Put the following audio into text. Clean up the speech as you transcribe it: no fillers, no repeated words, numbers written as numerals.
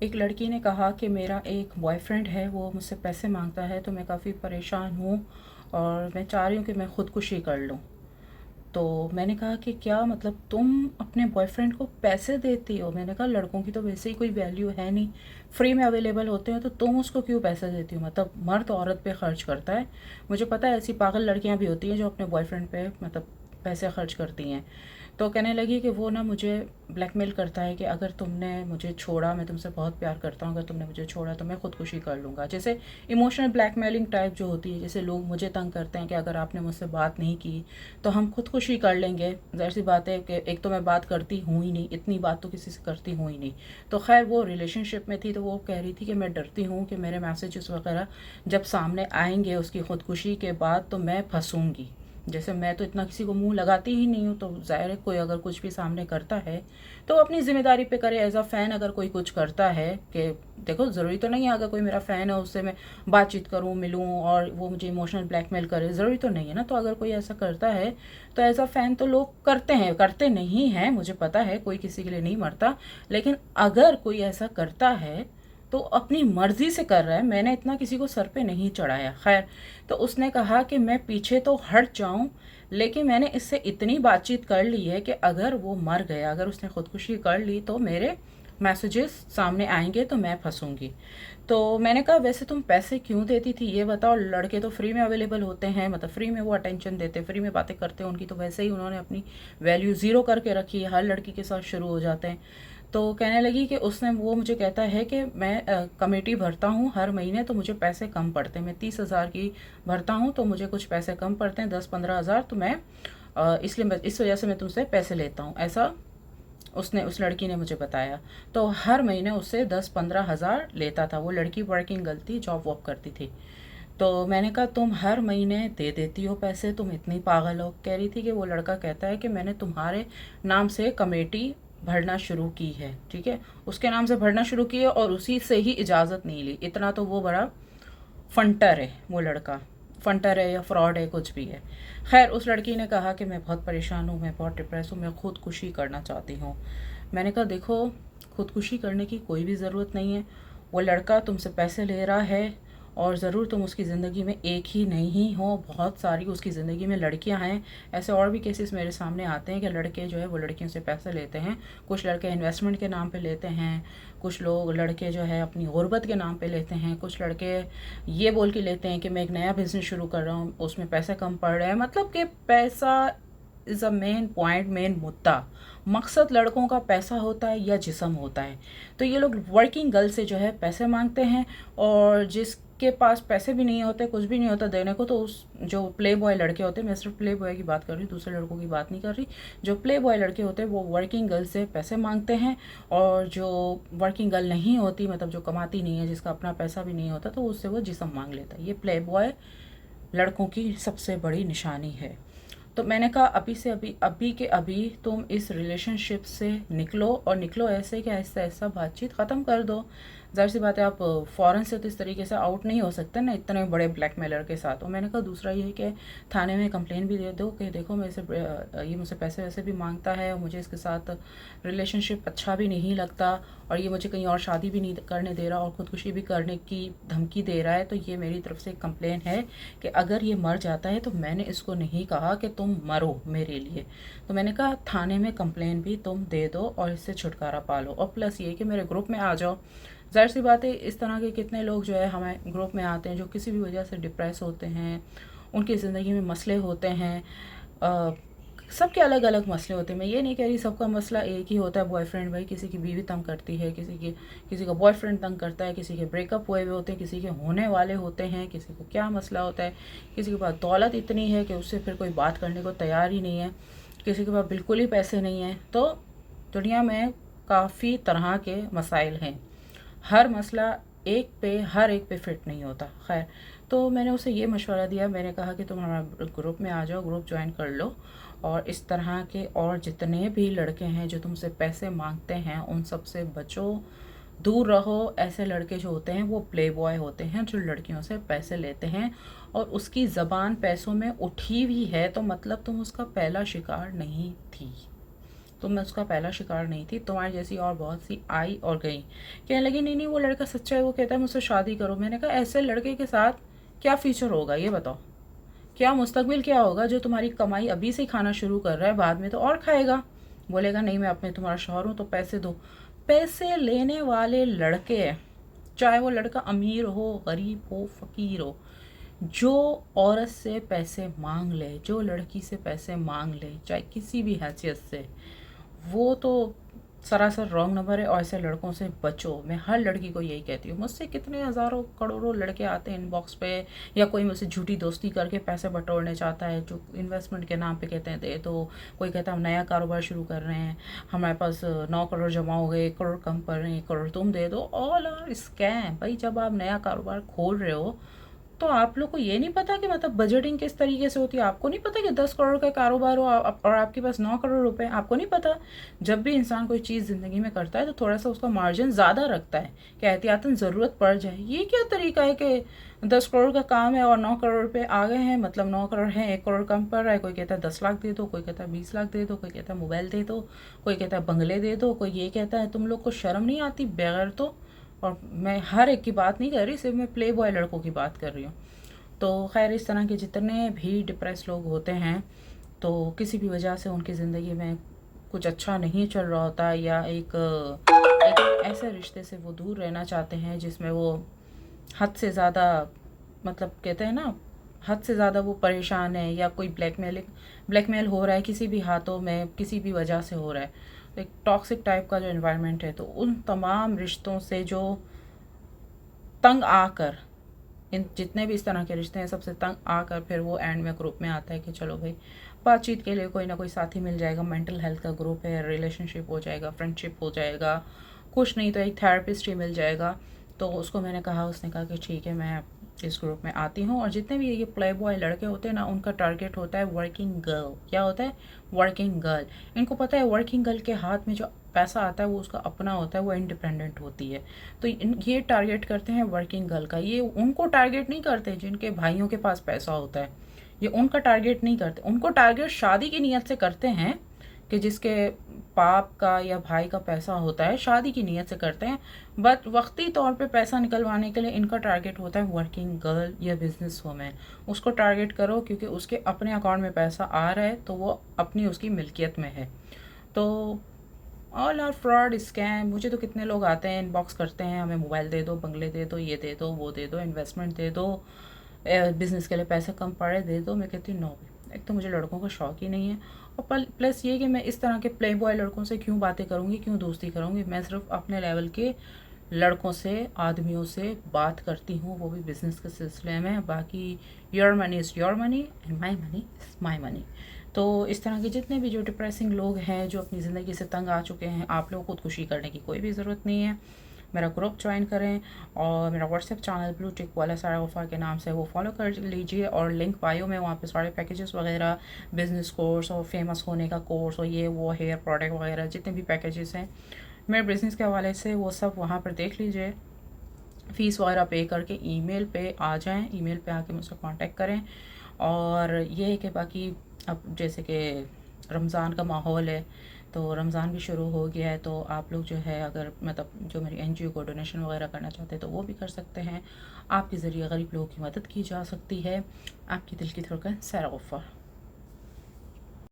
एक लड़की ने कहा कि मेरा एक बॉयफ्रेंड है, वो मुझसे पैसे मांगता है, तो मैं काफ़ी परेशान हूँ और मैं चाह रही हूँ कि मैं ख़ुदकुशी कर लूँ। तो मैंने कहा कि क्या मतलब तुम अपने बॉयफ्रेंड को पैसे देती हो? मैंने कहा लड़कों की तो वैसे ही कोई वैल्यू है नहीं, फ्री में अवेलेबल होते हैं, तो तुम उसको क्यों पैसे देती हो? मतलब मर्द औरत पे खर्च करता है। मुझे पता है ऐसी पागल लड़कियां भी होती हैं जो अपने बॉयफ्रेंड पे मतलब पैसे खर्च करती हैं। तो कहने लगी कि वो ना मुझे ब्लैकमेल करता है कि अगर तुमने मुझे छोड़ा, मैं तुमसे बहुत प्यार करता हूँ, अगर तुमने मुझे छोड़ा तो मैं ख़ुदकुशी कर लूँगा। जैसे इमोशनल ब्लैकमेलिंग टाइप जो होती है, जैसे लोग मुझे तंग करते हैं कि अगर आपने मुझसे बात नहीं की तो हम ख़ुदकुशी कर लेंगे। ज़ाहिर सी बात है कि एक तो मैं बात करती हूँ ही नहीं, इतनी बात तो किसी से करती हूँ ही नहीं। तो खैर वो रिलेशनशिप में थी, तो वो कह रही थी कि मैं डरती हूँ कि मेरे मैसेजेस वगैरह जब सामने आएंगे उसकी ख़ुदकुशी के बाद तो मैं फंसूँगी। जैसे मैं तो इतना किसी को मुंह लगाती ही नहीं हूँ, तो ज़ाहिर है कोई अगर कुछ भी सामने करता है तो अपनी ज़िम्मेदारी पे करे। एज अ फ़ैन अगर कोई कुछ करता है कि देखो, ज़रूरी तो नहीं है अगर कोई मेरा फ़ैन है उससे मैं बातचीत करूँ, मिलूँ और वो मुझे इमोशनल ब्लैकमेल करे, ज़रूरी तो नहीं है ना। तो अगर कोई ऐसा करता है तो एज अ फ़ैन तो लोग करते हैं, करते नहीं हैं, मुझे पता है कोई किसी के लिए नहीं मरता। लेकिन अगर कोई ऐसा करता है तो अपनी मर्जी से कर रहा है, मैंने इतना किसी को सर पे नहीं चढ़ाया। खैर, तो उसने कहा कि मैं पीछे तो हट जाऊं, लेकिन मैंने इससे इतनी बातचीत कर ली है कि अगर वो मर गया, अगर उसने खुदकुशी कर ली तो मेरे मैसेजेस सामने आएंगे तो मैं फंसूंगी। तो मैंने कहा वैसे तुम पैसे क्यों देती थी ये बताओ? लड़के तो फ्री में अवेलेबल होते हैं, मतलब फ्री में वो अटेंशन देते, फ्री में बातें करते हैं, उनकी तो वैसे ही उन्होंने अपनी वैल्यू ज़ीरो करके रखी है, हर लड़की के साथ शुरू हो जाते हैं। तो कहने लगी कि उसने वो मुझे कहता है कि मैं कमेटी भरता हूँ हर महीने, तो मुझे पैसे कम पड़ते हैं, मैं 30,000 की भरता हूँ तो मुझे कुछ पैसे कम पड़ते हैं, 10-15 हज़ार, तो मैं इसलिए मैं इस वजह से मैं तुमसे पैसे लेता हूँ, ऐसा उसने उस लड़की ने मुझे बताया। तो हर महीने उससे 10-15 हज़ार लेता था। वो लड़की वर्किंग गर्ल थी, जॉब वॉब करती थी। तो मैंने कहा तुम हर महीने दे देती हो पैसे, तुम इतनी पागल हो? कह रही थी कि वो लड़का कहता है कि मैंने तुम्हारे नाम से कमेटी भरना शुरू की है, ठीक है, उसके नाम से भरना शुरू की है और उसी से ही इजाज़त नहीं ली। इतना तो वो बड़ा फंटर है वो लड़का, फंटर है या फ्रॉड है, कुछ भी है। खैर, उस लड़की ने कहा कि मैं बहुत परेशान हूँ, मैं बहुत डिप्रेस हूँ, मैं खुदकुशी करना चाहती हूँ। मैंने कहा देखो, खुदकुशी करने की कोई भी ज़रूरत नहीं है। वो लड़का तुमसे पैसे ले रहा है और ज़रूर तुम उसकी ज़िंदगी में एक ही नहीं हो, बहुत सारी उसकी ज़िंदगी में लड़कियां हैं। ऐसे और भी केसेस मेरे सामने आते हैं कि लड़के जो है वो लड़कियों से पैसे लेते हैं। कुछ लड़के इन्वेस्टमेंट के नाम पे लेते हैं, कुछ लोग लड़के जो है अपनी गुर्बत के नाम पे लेते हैं, कुछ लड़के ये बोल के लेते हैं कि मैं एक नया बिज़नेस शुरू कर रहा हूँ, उसमें पैसे कम पड़ रहे हैं। मतलब कि पैसा is a main point, main मुद्दा। मकसद लड़कों का पैसा होता है या जिस्म होता है। तो ये लोग वर्किंग गर्ल से जो है पैसे मांगते हैं, और जिसके पास पैसे भी नहीं होते, कुछ भी नहीं होता देने को, तो उस जो प्ले बॉय लड़के होते हैं, मैं सिर्फ प्ले बॉय की बात कर रही हूँ, दूसरे लड़कों की बात नहीं कर रही, जो प्ले बॉय लड़के होते हैं वो वर्किंग गर्ल से पैसे मांगते हैं। और जो वर्किंग गर्ल नहीं होती, मतलब जो कमाती नहीं है, जिसका अपना पैसा भी नहीं होता, तो उससे वो जिस्म मांग लेता है। ये प्ले बॉय लड़कों की सबसे बड़ी निशानी है। तो मैंने कहा अभी से अभी, अभी के अभी तुम इस रिलेशनशिप से निकलो, और निकलो ऐसे कि ऐसा ऐसा बातचीत ख़त्म कर दो। ज़ाहिर सी बात है आप फ़ौरन से तो इस तरीके से आउट नहीं हो सकते ना इतने बड़े ब्लैकमेलर के साथ। और मैंने कहा दूसरा ये है कि थाने में कंप्लेन भी दे दो कि देखो मेरे से ये मुझसे पैसे वैसे भी मांगता है, और मुझे इसके साथ रिलेशनशिप अच्छा भी नहीं लगता, और ये मुझे कहीं और शादी भी नहीं करने दे रहा, और ख़ुदकुशी भी करने की धमकी दे रहा है। तो ये मेरी तरफ से एक कंप्लेन है कि अगर ये मर जाता है तो मैंने इसको नहीं कहा कि तुम मरो मेरे लिए। तो मैंने कहा थाने में कंप्लेन भी तुम दे दो और इससे छुटकारा पा लो, और प्लस ये कि मेरे ग्रुप में आ जाओ। ज़ाहिर सी बात है इस तरह के कितने लोग जो है हमारे ग्रुप में आते हैं जो किसी भी वजह से डिप्रेस होते हैं, उनकी ज़िंदगी में मसले होते हैं। सबके अलग अलग मसले होते हैं। मैं ये नहीं कह रही सबका मसला एक ही होता है, बॉयफ्रेंड भाई, किसी की बीवी तंग करती है, किसी का बॉयफ्रेंड तंग करता है, किसी के ब्रेकअप हुए हुए होते हैं, किसी के होने वाले होते हैं, किसी को क्या मसला होता है, किसी के पास दौलत इतनी है कि उससे फिर कोई बात करने को तैयार ही नहीं है, किसी के पास बिल्कुल ही पैसे नहीं हैं। तो दुनिया में काफ़ी तरह के मसाइल हैं, हर मसला हर एक पे फिट नहीं होता। खैर, तो मैंने उसे ये मशवरा दिया, मैंने कहा कि तुम हमारे ग्रुप में आ जाओ, ग्रुप ज्वाइन कर लो, और इस तरह के और जितने भी लड़के हैं जो तुमसे पैसे मांगते हैं उन सब से बचो, दूर रहो। ऐसे लड़के जो होते हैं वो प्ले बॉय होते हैं जो लड़कियों से पैसे लेते हैं, और उसकी ज़बान पैसों में उठी हुई है तो मतलब तुम उसका पहला शिकार नहीं थी। तुम मैं उसका पहला शिकार नहीं थी, तुम्हारी जैसी और बहुत सी आई और गई। कहने लगी नहीं नहीं वो लड़का सच्चा है, वो कहता है मुझसे शादी करो। मैंने कहा ऐसे लड़के के साथ क्या फ्यूचर होगा ये बताओ, क्या मुस्तकबिल क्या होगा जो तुम्हारी कमाई अभी से खाना शुरू कर रहा है, बाद में तो और खाएगा। बोलेगा नहीं मैं अपने तुम्हारा शौहर हूँ तो पैसे दो। पैसे लेने वाले लड़के, चाहे वो लड़का अमीर हो गरीब हो फ़कीर हो, जो औरत से पैसे मांग ले, जो लड़की से पैसे मांग ले, चाहे किसी भी हैसियत से, वो तो सरासर रॉन्ग नंबर है। और ऐसे लड़कों से बचो। मैं हर लड़की को यही कहती हूँ। मुझसे कितने हज़ारों करोड़ों लड़के आते हैं इनबॉक्स पे, या कोई मुझसे झूठी दोस्ती करके पैसे बटोरने चाहता है, जो इन्वेस्टमेंट के नाम पे कहते हैं दे दो। कोई कहता है हम नया कारोबार शुरू कर रहे हैं, हमारे पास 9 करोड़ जमा हो गए, 1 करोड़ कम पड़ रहे हैं, 1 करोड़ तुम दे दो। ऑल आर स्कैम भाई। जब आप नया कारोबार खोल रहे हो तो आप लोग को ये नहीं पता कि मतलब बजटिंग किस तरीके से होती है। आपको नहीं पता कि 10 करोड़ का कारोबार हो और आपके पास 9 करोड़ रुपए, आपको नहीं पता। जब भी इंसान कोई चीज़ ज़िंदगी में करता है तो थोड़ा सा उसका मार्जिन ज़्यादा रखता है कि एहतियातन ज़रूरत पड़ जाए। ये क्या तरीका है कि 10 करोड़ का काम है और 9 करोड़ रुपए आ गए हैं, मतलब 9 करोड़ हैं, 1 करोड़ कम पड़ रहा है। कोई कहता है 10 लाख दे दो, कोई कहता है 20 लाख दे दो, कोई कहता है मोबाइल दे दो, कोई कहता है बंगले दे दो, कोई ये कहता है। तुम लोग को शर्म नहीं आती बगैर तो। और मैं हर एक की बात नहीं कर रही, सिर्फ मैं प्ले बॉय लड़कों की बात कर रही हूँ। तो खैर इस तरह के जितने भी डिप्रेस लोग होते हैं तो किसी भी वजह से उनकी ज़िंदगी में कुछ अच्छा नहीं चल रहा होता, या एक ऐसे रिश्ते से वो दूर रहना चाहते हैं जिसमें वो हद से ज़्यादा, मतलब कहते हैं ना, हद से ज़्यादा वो परेशान है, या कोई ब्लैकमेल हो रहा है किसी भी हाथों में, किसी भी वजह से हो रहा है। तो एक टॉक्सिक टाइप का जो इन्वायरमेंट है, तो उन तमाम रिश्तों से जो तंग आकर, इन जितने भी इस तरह के रिश्ते हैं सबसे तंग आकर फिर वो एंड में ग्रुप में आता है कि चलो भाई बातचीत के लिए कोई ना कोई साथी मिल जाएगा, मेंटल हेल्थ का ग्रुप है, रिलेशनशिप हो जाएगा, फ्रेंडशिप हो जाएगा, कुछ नहीं तो एक थेरेपिस्ट ही मिल जाएगा। तो उसको मैंने कहा, उसने कहा कि ठीक है मैं इस ग्रुप में आती हूँ। और जितने भी ये प्ले बॉय लड़के होते हैं ना, उनका टारगेट होता है वर्किंग गर्ल। क्या होता है? Working girl. इनको पता है वर्किंग गर्ल के हाथ में जो पैसा आता है वो उसका अपना होता है, वो इंडिपेंडेंट होती है। तो ये टारगेट करते हैं वर्किंग गर्ल का। ये उनको टारगेट नहीं करते जिनके भाइयों के पास पैसा होता है, ये उनका टारगेट नहीं करते। उनको टारगेट शादी की नीयत से करते हैं कि जिसके बाप का या भाई का पैसा होता है, शादी की नीयत से करते हैं। बट वक्ती तौर पे पैसा निकलवाने के लिए इनका टारगेट होता है वर्किंग गर्ल या बिजनेस वुमेन। उसको टारगेट करो क्योंकि उसके अपने अकाउंट में पैसा आ रहा है तो वो अपनी उसकी मिल्कियत में है। तो ऑल आर फ्रॉड स्कैम। मुझे तो कितने लोग आते हैं, इनबॉक्स करते हैं, हमें मोबाइल दे दो, बंगले दे दो, ये दे दो, वो दे दो, इन्वेस्टमेंट दे दो, बिज़नेस के लिए पैसे कम पड़े दे दो। मैं कहती हूँ नो। एक तो मुझे लड़कों का शौक ही नहीं है, और प्लस ये कि मैं इस तरह के प्ले बॉय लड़कों से क्यों बातें करूँगी, क्यों दोस्ती करूँगी। मैं सिर्फ अपने लेवल के लड़कों से, आदमियों से बात करती हूँ, वो भी बिज़नेस के सिलसिले में। बाकी your money is your money and my money is my money. तो इस तरह के जितने भी जो डिप्रेसिंग लोग हैं, जो अपनी ज़िंदगी से तंग आ चुके हैं, आप लोगों को खुदकुशी करने की कोई भी ज़रूरत नहीं है। मेरा ग्रुप ज्वाइन करें, और मेरा व्हाट्सएप चैनल ब्लू टिक वाला सारा वफा के नाम से वो फॉलो कर लीजिए, और लिंक बायो में वहाँ पे सारे पैकेजेस वगैरह, बिजनेस कोर्स और फेमस होने का कोर्स और ये वो हेयर प्रोडक्ट वगैरह जितने भी पैकेजेस हैं मेरे बिज़नेस के हवाले से, वो सब वहाँ पर देख लीजिए। फ़ीस वगैरह पे करके ईमेल पे आ जाएं, ईमेल पे आके मुझसे कांटेक्ट करें। और ये है कि बाकी अब जैसे कि रमज़ान का माहौल है, तो रमज़ान भी शुरू हो गया है, तो आप लोग जो है अगर मतलब जो मेरी एनजीओ को डोनेशन वगैरह करना चाहते हैं तो वो भी कर सकते हैं। आपके ज़रिए गरीब लोगों की मदद की जा सकती है। आपकी दिल की धड़कन सैरा गफ्फार।